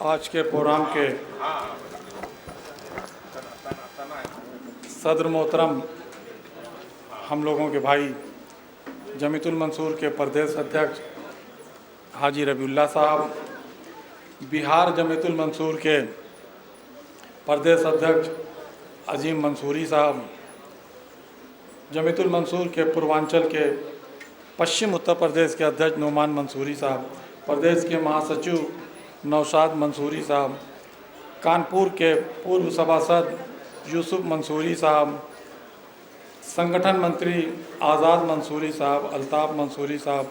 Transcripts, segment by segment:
आज के प्रोग्राम के सदर मोहतरम हम लोगों के भाई जमीतुल मंसूर के प्रदेश अध्यक्ष हाजी रबीउल्लाह साहब, बिहार जमीतुल मंसूर के प्रदेश अध्यक्ष अजीम मंसूरी साहब, जमीतुल मंसूर के पूर्वांचल के पश्चिम उत्तर प्रदेश के अध्यक्ष नुमान मंसूरी साहब, प्रदेश के महासचिव नौशाद मंसूरी साहब, कानपुर के पूर्व सभासद यूसुफ मंसूरी साहब, संगठन मंत्री आज़ाद मंसूरी साहब, अल्ताफ़ मंसूरी साहब,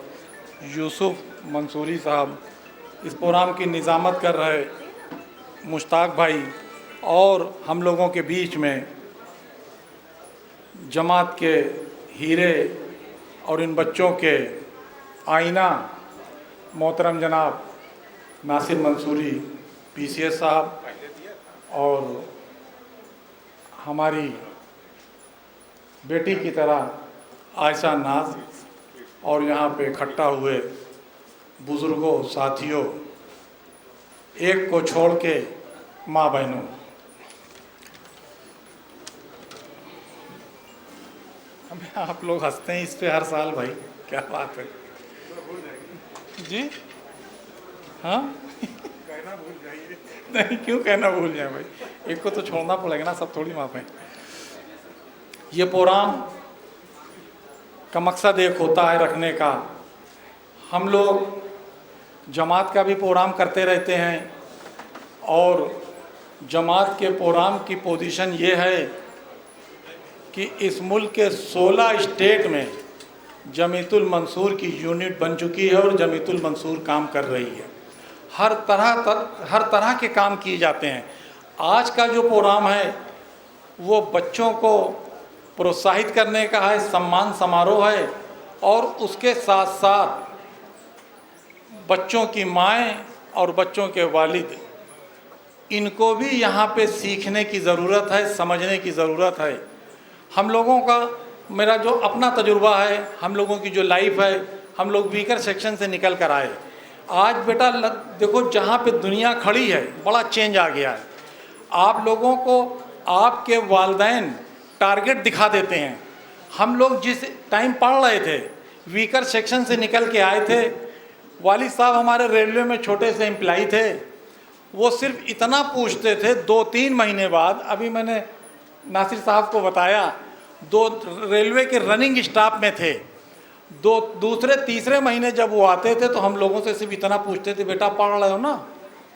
यूसुफ मंसूरी साहब, इस प्रोग्राम की निज़ामत कर रहे मुश्ताक भाई, और हम लोगों के बीच में जमात के हीरे और इन बच्चों के आईना मोहतरम जनाब नासिर मंसूरी पीसीएस साहब, और हमारी बेटी की तरह आयशा नाज, और यहाँ पे इकट्ठा हुए बुज़ुर्गों, साथियों, एक को छोड़ के माँ बहनों, आप लोग हंसते हैं इस पे हर साल भाई, क्या बात है जी? हाँ कहना भूल जाइए। नहीं, क्यों कहना भूल जाए भाई, एक को तो छोड़ना पड़ेगा ना, सब थोड़ी माफ है। ये प्रोग्राम का मकसद एक होता है रखने का। हम लोग जमात का भी प्रोग्राम करते रहते हैं, और जमात के प्रोग्राम की पोजीशन ये है कि इस मुल्क के 16 स्टेट में जमीतुल मंसूर की यूनिट बन चुकी है और जमीतुल मंसूर काम कर रही है। हर तरह के काम किए जाते हैं। आज का जो प्रोग्राम है वो बच्चों को प्रोत्साहित करने का है, सम्मान समारोह है, और उसके साथ साथ बच्चों की माएँ और बच्चों के वालिद, इनको भी यहाँ पे सीखने की ज़रूरत है, समझने की ज़रूरत है। हम लोगों का, मेरा जो अपना तजुर्बा है, हम लोगों की जो लाइफ है, हम लोग वीकर सेक्शन से निकल कर आए। आज बेटा देखो जहाँ पे दुनिया खड़ी है बड़ा चेंज आ गया है। आप लोगों को आपके वालिदैन टारगेट दिखा देते हैं। हम लोग जिस टाइम पढ़ रहे थे, वीकर सेक्शन से निकल के आए थे, वालिद साहब हमारे रेलवे में छोटे से एम्प्लाई थे, वो सिर्फ इतना पूछते थे। 2-3 महीने बाद, अभी मैंने नासिर साहब को बताया, 2 रेलवे के रनिंग स्टाफ में थे। दूसरे तीसरे महीने जब वो आते थे तो हम लोगों से सिर्फ इतना पूछते थे, बेटा पढ़ रहे हो ना,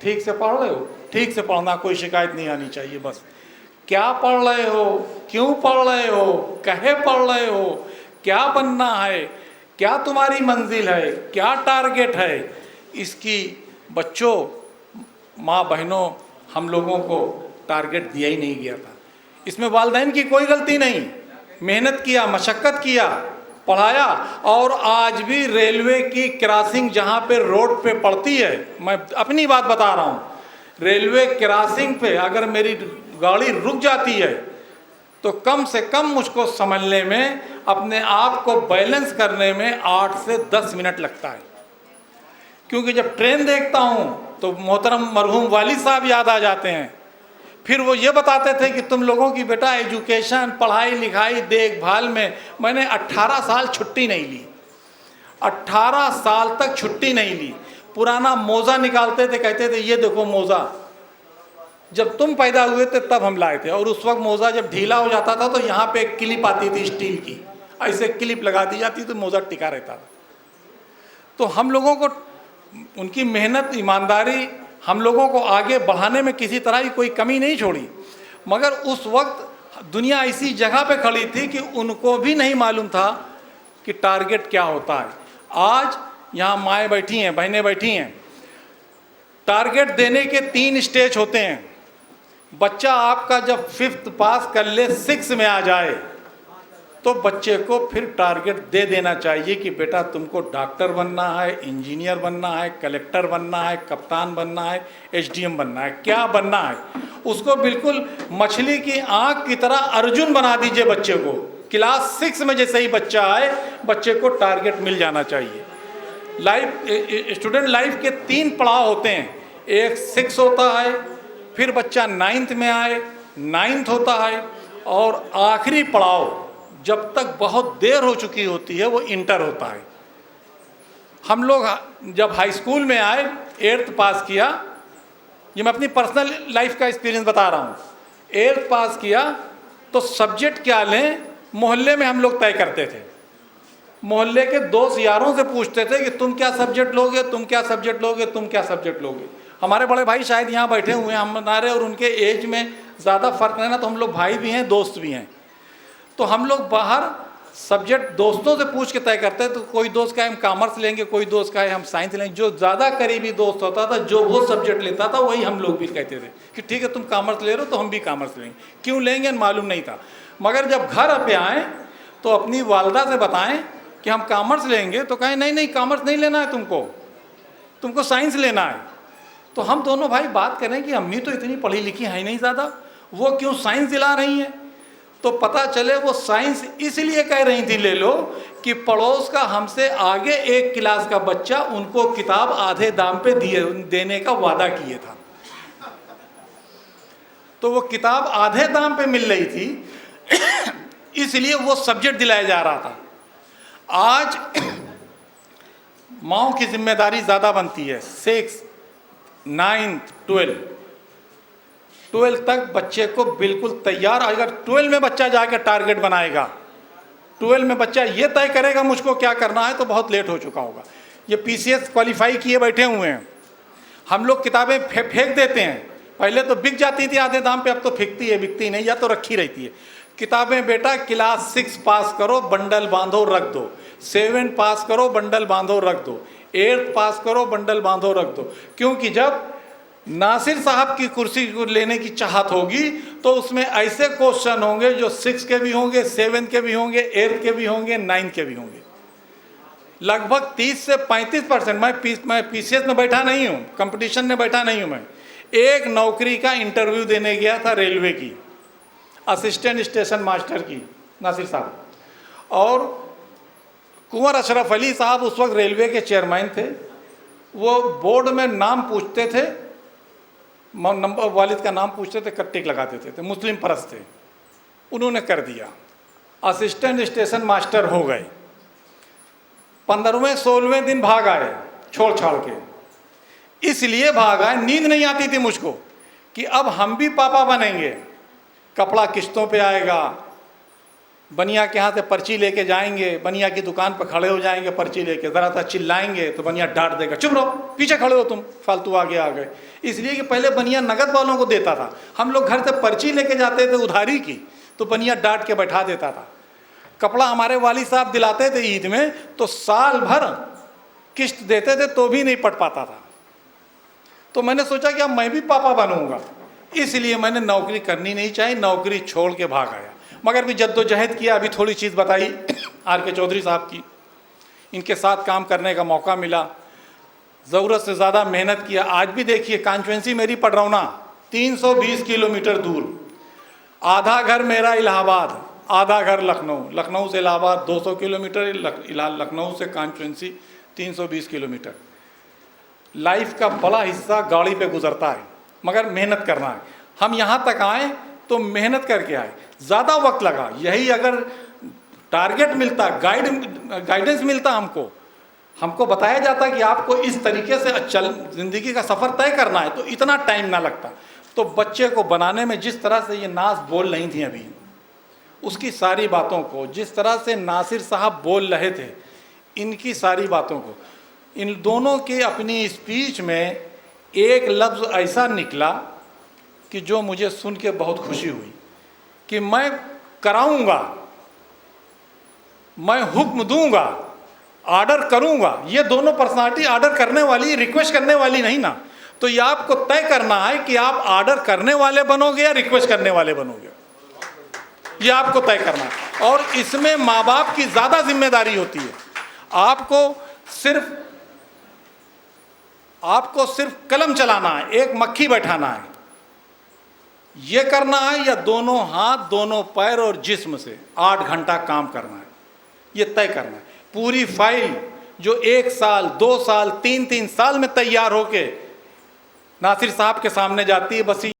ठीक से पढ़ रहे हो? ठीक से पढ़ना, कोई शिकायत नहीं आनी चाहिए, बस क्या पढ़ रहे हो, क्यों पढ़ रहे हो, कहे पढ़ रहे हो, क्या बनना है, क्या तुम्हारी मंजिल है, क्या टारगेट है, इसकी बच्चों, माँ बहनों, हम लोगों को टारगेट दिया ही नहीं गया था। इसमें वालिदैन की कोई गलती नहीं, मेहनत किया, मशक्क़त किया, पढ़ाया। और आज भी रेलवे की क्रॉसिंग जहाँ पे रोड पे पड़ती है, मैं अपनी बात बता रहा हूँ, रेलवे क्रॉसिंग पे अगर मेरी गाड़ी रुक जाती है तो कम से कम मुझको संभलने में, अपने आप को बैलेंस करने में 8 से 10 मिनट लगता है। क्योंकि जब ट्रेन देखता हूँ तो मोहतरम मरहूम वालिद साहब याद आ जाते हैं। फिर वो ये बताते थे कि तुम लोगों की बेटा एजुकेशन, पढ़ाई लिखाई, देखभाल में मैंने 18 साल छुट्टी नहीं ली, 18 साल तक छुट्टी नहीं ली। पुराना मोज़ा निकालते थे, कहते थे ये देखो मोज़ा, जब तुम पैदा हुए थे तब हम लाए थे, और उस वक्त मोज़ा जब ढीला हो जाता था तो यहाँ पे एक क्लिप आती थी स्टील की, ऐसे क्लिप लगा दी जाती तो मोज़ा टिका रहता था। तो हम लोगों को उनकी मेहनत, ईमानदारी हम लोगों को आगे बढ़ाने में किसी तरह की कोई कमी नहीं छोड़ी। मगर उस वक्त दुनिया इसी जगह पे खड़ी थी कि उनको भी नहीं मालूम था कि टारगेट क्या होता है। आज यहाँ माएँ बैठी हैं, बहनें बैठी हैं, टारगेट देने के 3 स्टेज होते हैं। बच्चा आपका जब 5th पास कर ले, 6 में आ जाए, तो बच्चे को फिर टारगेट दे देना चाहिए कि बेटा तुमको डॉक्टर बनना है, इंजीनियर बनना है, कलेक्टर बनना है, कप्तान बनना है, एसडीएम बनना है, क्या बनना है। उसको बिल्कुल मछली की आँख की तरह अर्जुन बना दीजिए बच्चे को। क्लास 6 में जैसे ही बच्चा आए, बच्चे को टारगेट मिल जाना चाहिए। स्टूडेंट लाइफ के 3 पड़ाव होते हैं। एक 6 होता है, फिर बच्चा 9th में आए, 9th होता है, और आखिरी पड़ाव जब तक बहुत देर हो चुकी होती है वो इंटर होता है। हम लोग जब हाई स्कूल में आए, 8th पास किया, ये मैं अपनी पर्सनल लाइफ का एक्सपीरियंस बता रहा हूँ। 8th पास किया तो सब्जेक्ट क्या लें मोहल्ले में हम लोग तय करते थे। मोहल्ले के दोस्त यारों से पूछते थे कि तुम क्या सब्जेक्ट लोगे, तुम क्या सब्जेक्ट लोगे, तुम क्या सब्जेक्ट लोगे। हमारे बड़े भाई शायद यहाँ बैठे हुए हैं, हमारे और उनके एज में ज़्यादा फ़र्क नहीं ना, तो हम लोग भाई भी हैं, दोस्त भी हैं। तो हम लोग बाहर सब्जेक्ट दोस्तों से पूछ के तय करते हैं। तो कोई दोस्त कहे हम कॉमर्स लेंगे, कोई दोस्त कहे हम साइंस लेंगे। जो ज़्यादा करीबी दोस्त होता था, जो वो सब्जेक्ट लेता था, वही हम लोग भी कहते थे कि ठीक है तुम कॉमर्स ले रहे हो तो हम भी कॉमर्स लेंगे। क्यों लेंगे मालूम नहीं था, मगर जब घर पे आएँ तो अपनी वालदा से बताएं कि हम कॉमर्स लेंगे, तो कहें नहीं नहीं कॉमर्स नहीं लेना है, तुमको साइंस लेना है। तो हम दोनों भाई बात करें कि अम्मी तो इतनी पढ़ी लिखी है नहीं ज़्यादा, वो क्यों साइंस दिला रही हैं। तो पता चले वो साइंस इसलिए कह रही थी ले लो कि पड़ोस का हमसे आगे एक क्लास का बच्चा उनको किताब आधे दाम पे देने का वादा किए था, तो वो किताब आधे दाम पे मिल रही थी इसलिए वो सब्जेक्ट दिलाया जा रहा था। आज माओ की जिम्मेदारी ज़्यादा बनती है। 6, 9th, 12 तक बच्चे को बिल्कुल तैयार। अगर 12 में बच्चा जाकर टारगेट बनाएगा, 12 में बच्चा ये तय करेगा मुझको क्या करना है, तो बहुत लेट हो चुका होगा। ये PCS क्वालिफाई किए बैठे हुए हैं। हम लोग किताबें फेंक देते हैं, पहले तो बिक जाती थी आधे दाम पे, अब तो बिकती नहीं, या तो रखी रहती है किताबें। बेटा क्लास 6 पास करो, बंडल बांधो रख दो। 7 पास करो, बंडल बांधो रख दो। 8 पास करो, बंडल बांधो रख दो। क्योंकि जब नासिर साहब की कुर्सी को लेने की चाहत होगी तो उसमें ऐसे क्वेश्चन होंगे जो 6 के भी होंगे, 7 के भी होंगे, 8 के भी होंगे, 9 के भी होंगे। लगभग 30 से 35%। मैं PCS में बैठा नहीं हूँ, कंपटीशन में बैठा नहीं हूँ। मैं एक नौकरी का इंटरव्यू देने गया था, रेलवे की, असिस्टेंट स्टेशन मास्टर की, नासिर साहब। और कुंवर अशरफ अली साहब उस वक्त रेलवे के चेयरमैन थे। वो बोर्ड में नाम पूछते थे, नंबर वालिद का नाम पूछते थे, टिक लगाते थे। मुस्लिम परस्त थे, उन्होंने कर दिया, असिस्टेंट स्टेशन मास्टर हो गए। 15वें 16वें दिन भाग आए, छोड़ छाड़ के। इसलिए भाग आए, नींद नहीं आती थी मुझको कि अब हम भी पापा बनेंगे। कपड़ा किस्तों पे आएगा, बनिया के यहाँ से पर्ची लेके जाएंगे, बनिया की दुकान पर खड़े हो जाएंगे पर्ची लेके, ज़रा सा चिल्लाएंगे तो बनिया डांट देगा, चुप रहो, पीछे खड़े हो तुम, फालतू आगे आ गए। इसलिए कि पहले बनिया नगद वालों को देता था, हम लोग घर से पर्ची लेके जाते थे उधारी की, तो बनिया डांट के बैठा देता था। कपड़ा हमारे वाली साहब दिलाते थे ईद में, तो साल भर किस्त देते थे तो भी नहीं पट पाता था। तो मैंने सोचा कि अब मैं भी पापा बनूंगा, इसलिए मैंने नौकरी करनी नहीं चाहिए, नौकरी छोड़ के भाग आया। मगर भी जद्दोजहद किया। अभी थोड़ी चीज़ बताई RK चौधरी साहब की, इनके साथ काम करने का मौका मिला, ज़रूरत से ज़्यादा मेहनत किया। आज भी देखिए कॉन्स्टिट्यूंसी मेरी पडरौना 320 किलोमीटर दूर, आधा घर मेरा इलाहाबाद, आधा घर लखनऊ, लखनऊ से इलाहाबाद 200 किलोमीटर, लखनऊ से कॉन्स्टिट्यूंसी 320 किलोमीटर। लाइफ का बड़ा हिस्सा गाड़ी पे गुजरता है, मगर मेहनत करना है। हम यहाँ तक आए तो मेहनत करके आए, ज़्यादा वक्त लगा। यही अगर टारगेट मिलता, गाइडेंस मिलता, हमको बताया जाता कि आपको इस तरीके से ज़िंदगी का सफ़र तय करना है, तो इतना टाइम ना लगता। तो बच्चे को बनाने में जिस तरह से ये नाज बोल रही थी अभी, उसकी सारी बातों को, जिस तरह से नासिर साहब बोल रहे थे, इनकी सारी बातों को, इन दोनों के अपनी स्पीच में एक लफ्ज़ ऐसा निकला कि जो मुझे सुन के बहुत खुशी हुई कि मैं कराऊंगा, मैं हुक्म दूंगा, ऑर्डर करूंगा। ये दोनों पर्सनालिटी ऑर्डर करने वाली, रिक्वेस्ट करने वाली नहीं ना। तो ये आपको तय करना है कि आप ऑर्डर करने वाले बनोगे या रिक्वेस्ट करने वाले बनोगे, ये आपको तय करना है। और इसमें माँ बाप की ज़्यादा जिम्मेदारी होती है। आपको सिर्फ कलम चलाना है, एक मक्खी बैठाना है, ये करना है, या दोनों हाथ, दोनों पैर और जिस्म से 8 घंटा काम करना है, ये तय करना है। पूरी फाइल, जो 1 साल 2 साल 3-3 साल में तैयार होके नासिर साहब के सामने जाती है, बस